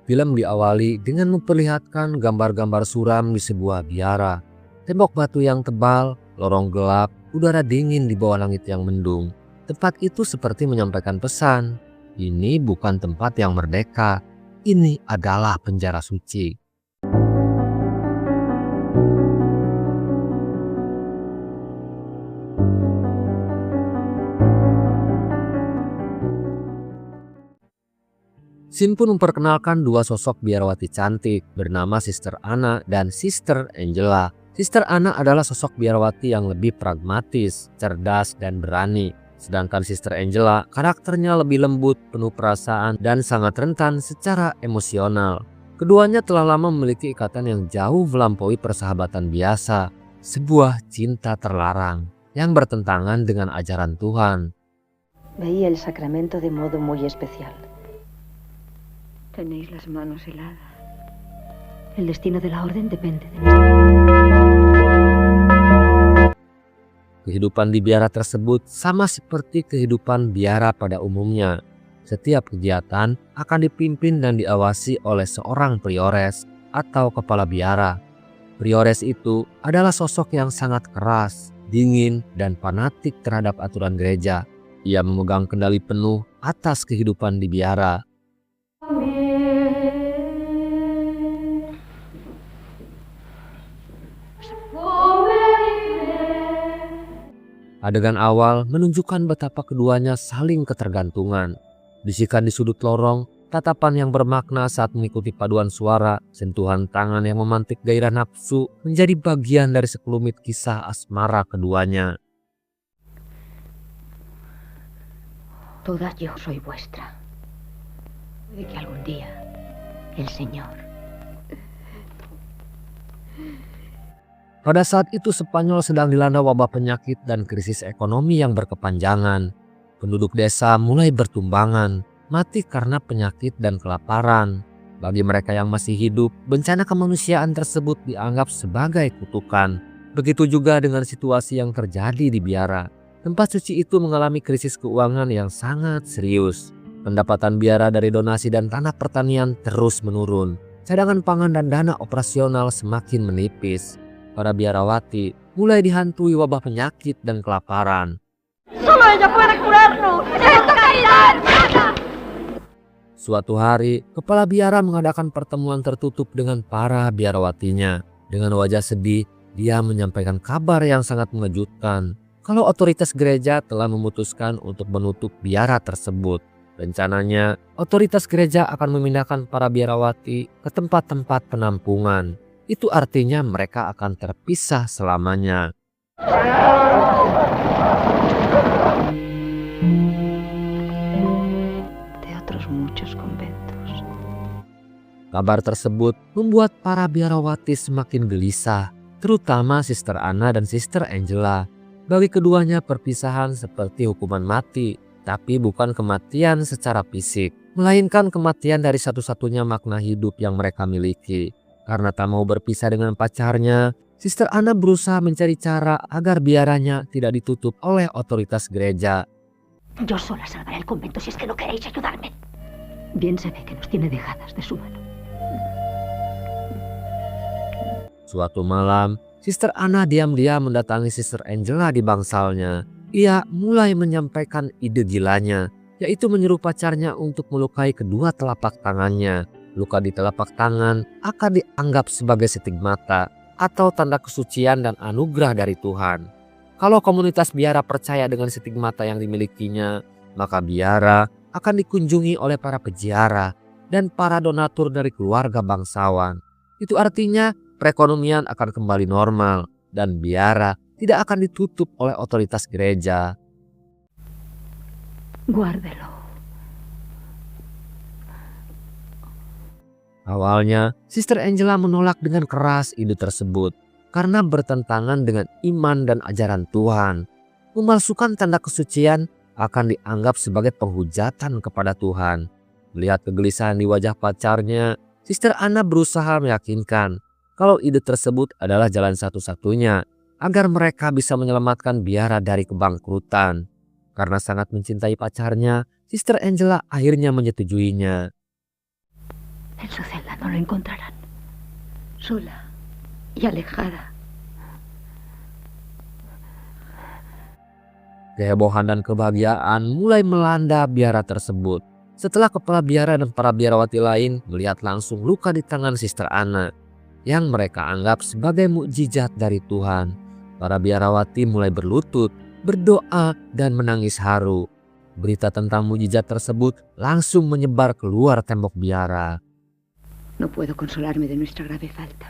Film diawali dengan memperlihatkan gambar-gambar suram di sebuah biara. Tembok batu yang tebal, lorong gelap, udara dingin di bawah langit yang mendung. Tempat itu seperti menyampaikan pesan, ini bukan tempat yang merdeka, ini adalah penjara suci. Sin pun memperkenalkan dua sosok biarawati cantik bernama Sister Anna dan Sister Angela. Sister Anna adalah sosok biarawati yang lebih pragmatis, cerdas, dan berani. Sedangkan Sister Angela karakternya lebih lembut, penuh perasaan, dan sangat rentan secara emosional. Keduanya telah lama memiliki ikatan yang jauh melampaui persahabatan biasa, sebuah cinta terlarang yang bertentangan dengan ajaran Tuhan. Veía el sacramento de modo muy especial. Tenéis las manos heladas. El destino de la orden depende de nosotros. Kehidupan di biara tersebut sama seperti kehidupan biara pada umumnya. Setiap kegiatan akan dipimpin dan diawasi oleh seorang priores atau kepala biara. Priores itu adalah sosok yang sangat keras, dingin, dan fanatik terhadap aturan gereja. Ia memegang kendali penuh atas kehidupan di biara. Adegan awal menunjukkan betapa keduanya saling ketergantungan. Bisikan di sudut lorong, tatapan yang bermakna saat mengikuti paduan suara, sentuhan tangan yang memantik gairah nafsu menjadi bagian dari sekelumit kisah asmara keduanya. Toda yo soy vuestra. Y que algún día el Señor. Pada saat itu Spanyol sedang dilanda wabah penyakit dan krisis ekonomi yang berkepanjangan. Penduduk desa mulai bertumbangan, mati karena penyakit dan kelaparan. Bagi mereka yang masih hidup, bencana kemanusiaan tersebut dianggap sebagai kutukan. Begitu juga dengan situasi yang terjadi di biara. Tempat suci itu mengalami krisis keuangan yang sangat serius. Pendapatan biara dari donasi dan tanah pertanian terus menurun. Cadangan pangan dan dana operasional semakin menipis. Para biarawati mulai dihantui wabah penyakit dan kelaparan. Suatu hari, kepala biara mengadakan pertemuan tertutup dengan para biarawatinya. Dengan wajah sedih, dia menyampaikan kabar yang sangat mengejutkan. Kalau otoritas gereja telah memutuskan untuk menutup biara tersebut. Rencananya, otoritas gereja akan memindahkan para biarawati ke tempat-tempat penampungan. Itu artinya mereka akan terpisah selamanya. De otros muchos conventos. Kabar tersebut membuat para biarawati semakin gelisah, terutama Sister Anna dan Sister Angela. Bagi keduanya perpisahan seperti hukuman mati, tapi bukan kematian secara fisik, melainkan kematian dari satu-satunya makna hidup yang mereka miliki. Karena tak mau berpisah dengan pacarnya, Sister Anna berusaha mencari cara agar biaranya tidak ditutup oleh otoritas gereja. Yo sola salvaré el convento si es que no queréis ayudarme. Bien sabe que nos tiene dejadas de su mano. Suatu malam, Sister Anna diam-diam mendatangi Sister Angela di bangsalnya. Ia mulai menyampaikan ide gilanya, yaitu menyuruh pacarnya untuk melukai kedua telapak tangannya. Luka di telapak tangan akan dianggap sebagai stigmata atau tanda kesucian dan anugerah dari Tuhan. Kalau komunitas biara percaya dengan stigmata yang dimilikinya, maka biara akan dikunjungi oleh para peziarah dan para donatur dari keluarga bangsawan. Itu artinya perekonomian akan kembali normal dan biara tidak akan ditutup oleh otoritas gereja. Guárdelo. Awalnya, Sister Angela menolak dengan keras ide tersebut karena bertentangan dengan iman dan ajaran Tuhan. Memalsukan tanda kesucian akan dianggap sebagai penghujatan kepada Tuhan. Melihat kegelisahan di wajah pacarnya, Sister Anna berusaha meyakinkan kalau ide tersebut adalah jalan satu-satunya agar mereka bisa menyelamatkan biara dari kebangkrutan. Karena sangat mencintai pacarnya, Sister Angela akhirnya menyetujuinya. En su celda no lo encontrarán. Sola y alejada. Kehebohan dan kebahagiaan mulai melanda biara tersebut. Setelah kepala biara dan para biarawati lain melihat langsung luka di tangan Sister Anna yang mereka anggap sebagai mukjizat dari Tuhan, para biarawati mulai berlutut, berdoa, dan menangis haru. Berita tentang mukjizat tersebut langsung menyebar keluar tembok biara. No puedo consolarme de nuestra grave falta.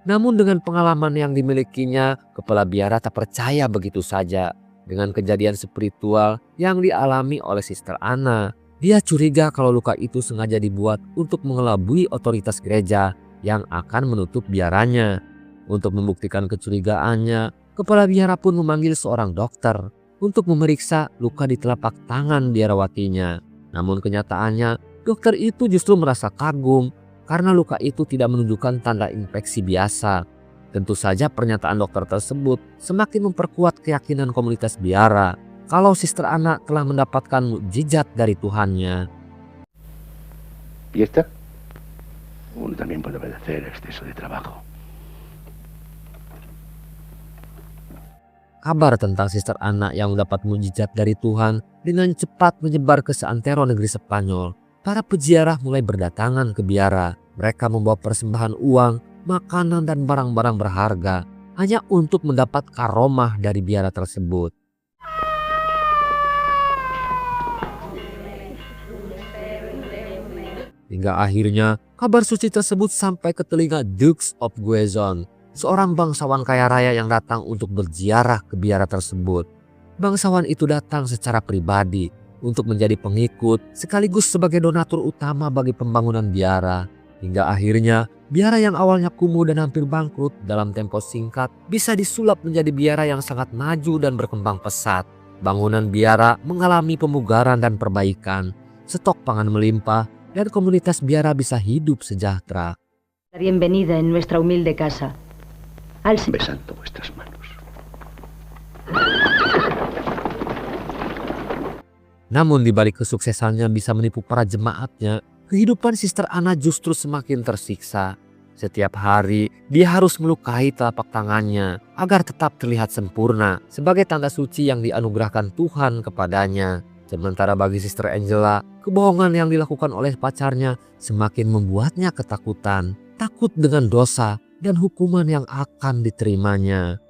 Namun dengan pengalaman yang dimilikinya, kepala biara tak percaya begitu saja dengan kejadian spiritual yang dialami oleh Sister Anna. Dia curiga kalau luka itu sengaja dibuat untuk mengelabui otoritas gereja yang akan menutup biaranya. Untuk membuktikan kecurigaannya, kepala biara pun memanggil seorang dokter untuk memeriksa luka di telapak tangan biarawatinya. Namun kenyataannya, dokter itu justru merasa kagum karena luka itu tidak menunjukkan tanda infeksi biasa. Tentu saja pernyataan dokter tersebut semakin memperkuat keyakinan komunitas biara kalau Sister Anna telah mendapatkan mukjizat dari Tuhannya. ¿Y esta? Uno también puede padecer exceso de trabajo. Kabar tentang Sister Anna yang mendapat mukjizat dari Tuhan dengan cepat menyebar ke seantero negeri Spanyol. Para peziarah mulai berdatangan ke biara. Mereka membawa persembahan uang, makanan, dan barang-barang berharga hanya untuk mendapat karomah dari biara tersebut. Hingga akhirnya kabar suci tersebut sampai ke telinga Dukes of Guezon, seorang bangsawan kaya raya yang datang untuk berziarah ke biara tersebut. Bangsawan itu datang secara pribadi untuk menjadi pengikut sekaligus sebagai donatur utama bagi pembangunan biara. Hingga akhirnya biara yang awalnya kumuh dan hampir bangkrut dalam tempo singkat bisa disulap menjadi biara yang sangat maju dan berkembang pesat. Bangunan biara mengalami pemugaran dan perbaikan, stok pangan melimpah, dan komunitas biara bisa hidup sejahtera. Bienvenida en nuestra humilde casa. Besando vuestras manos. Namun di balik kesuksesannya bisa menipu para jemaatnya, kehidupan Sister Anna justru semakin tersiksa. Setiap hari dia harus melukai telapak tangannya agar tetap terlihat sempurna sebagai tanda suci yang dianugerahkan Tuhan kepadanya. Sementara bagi Sister Angela, kebohongan yang dilakukan oleh pacarnya semakin membuatnya ketakutan, takut dengan dosa dan hukuman yang akan diterimanya.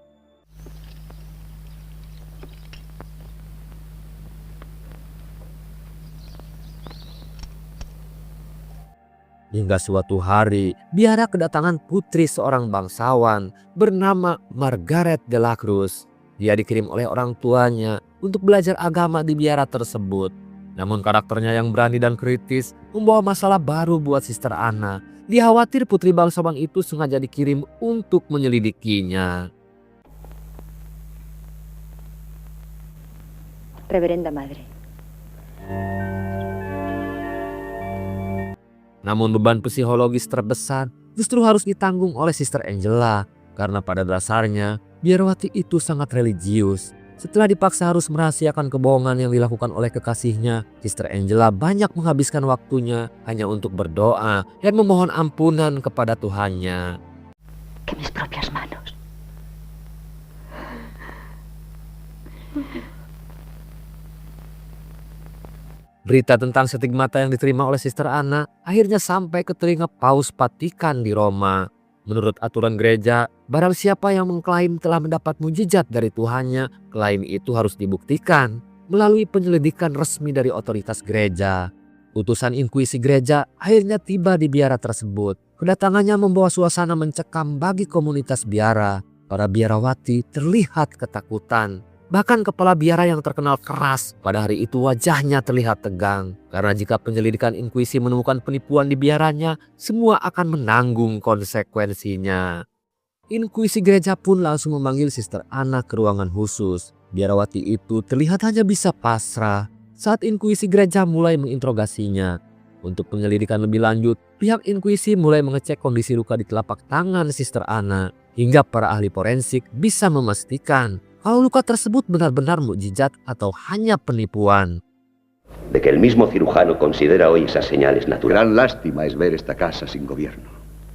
Hingga suatu hari, biara kedatangan putri seorang bangsawan bernama Margaret de la Cruz. Dia dikirim oleh orang tuanya untuk belajar agama di biara tersebut. Namun karakternya yang berani dan kritis membawa masalah baru buat Sister Anna. Dia khawatir putri bangsawan itu sengaja dikirim untuk menyelidikinya. Reverenda Madre. Namun beban psikologis terbesar justru harus ditanggung oleh Sister Angela karena pada dasarnya biarawati itu sangat religius. Setelah dipaksa harus merahasiakan kebohongan yang dilakukan oleh kekasihnya, Sister Angela banyak menghabiskan waktunya hanya untuk berdoa dan memohon ampunan kepada Tuhannya. Que mis propias manos. Berita tentang stigmata yang diterima oleh Sister Anna akhirnya sampai ke telinga Paus Vatikan di Roma. Menurut aturan gereja, barang siapa yang mengklaim telah mendapat mujizat dari Tuhannya, klaim itu harus dibuktikan melalui penyelidikan resmi dari otoritas gereja. Utusan inkuisi gereja akhirnya tiba di biara tersebut. Kedatangannya membawa suasana mencekam bagi komunitas biara. Para biarawati terlihat ketakutan. Bahkan kepala biara yang terkenal keras pada hari itu wajahnya terlihat tegang. Karena jika penyelidikan inkuisi menemukan penipuan di biaranya, semua akan menanggung konsekuensinya. Inkuisi gereja pun langsung memanggil Sister Anna ke ruangan khusus. Biarawati itu terlihat hanya bisa pasrah saat inkuisi gereja mulai menginterogasinya. Untuk penyelidikan lebih lanjut, pihak inkuisi mulai mengecek kondisi luka di telapak tangan Sister Anna. Hingga para ahli forensik bisa memastikan kalau luka tersebut benar-benar mukjizat atau hanya penipuan. De que el mismo cirujano considera hoy esas señales naturales. Gran lástima es ver esta casa sin gobierno.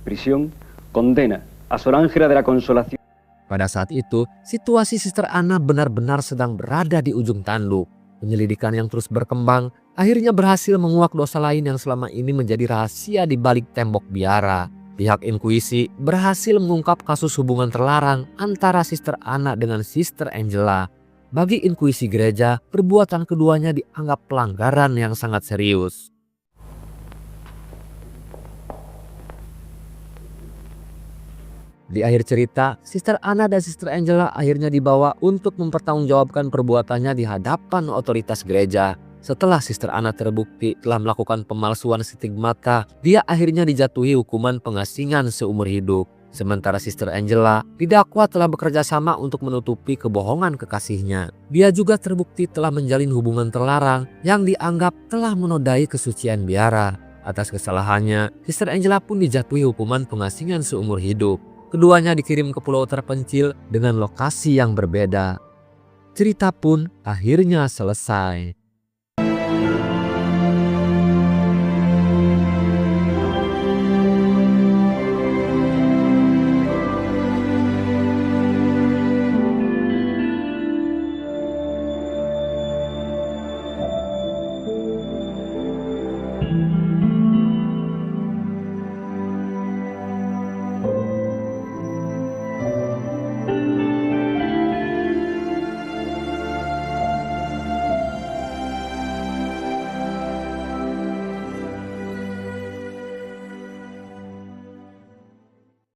Prisión, condena a Sor Ángela de la Consolación. Pada saat itu, situasi Sister Anna benar-benar sedang berada di ujung tanduk. Penyelidikan yang terus berkembang akhirnya berhasil menguak dosa lain yang selama ini menjadi rahasia di balik tembok biara. Pihak inkuisi berhasil mengungkap kasus hubungan terlarang antara Sister Anna dengan Sister Angela. Bagi inkuisi gereja, perbuatan keduanya dianggap pelanggaran yang sangat serius. Di akhir cerita, Sister Anna dan Sister Angela akhirnya dibawa untuk mempertanggungjawabkan perbuatannya di hadapan otoritas gereja. Setelah Sister Anna terbukti telah melakukan pemalsuan stigmata, dia akhirnya dijatuhi hukuman pengasingan seumur hidup. Sementara Sister Angela didakwa telah bekerja sama untuk menutupi kebohongan kekasihnya. Dia juga terbukti telah menjalin hubungan terlarang yang dianggap telah menodai kesucian biara. Atas kesalahannya, Sister Angela pun dijatuhi hukuman pengasingan seumur hidup. Keduanya dikirim ke pulau terpencil dengan lokasi yang berbeda. Cerita pun akhirnya selesai.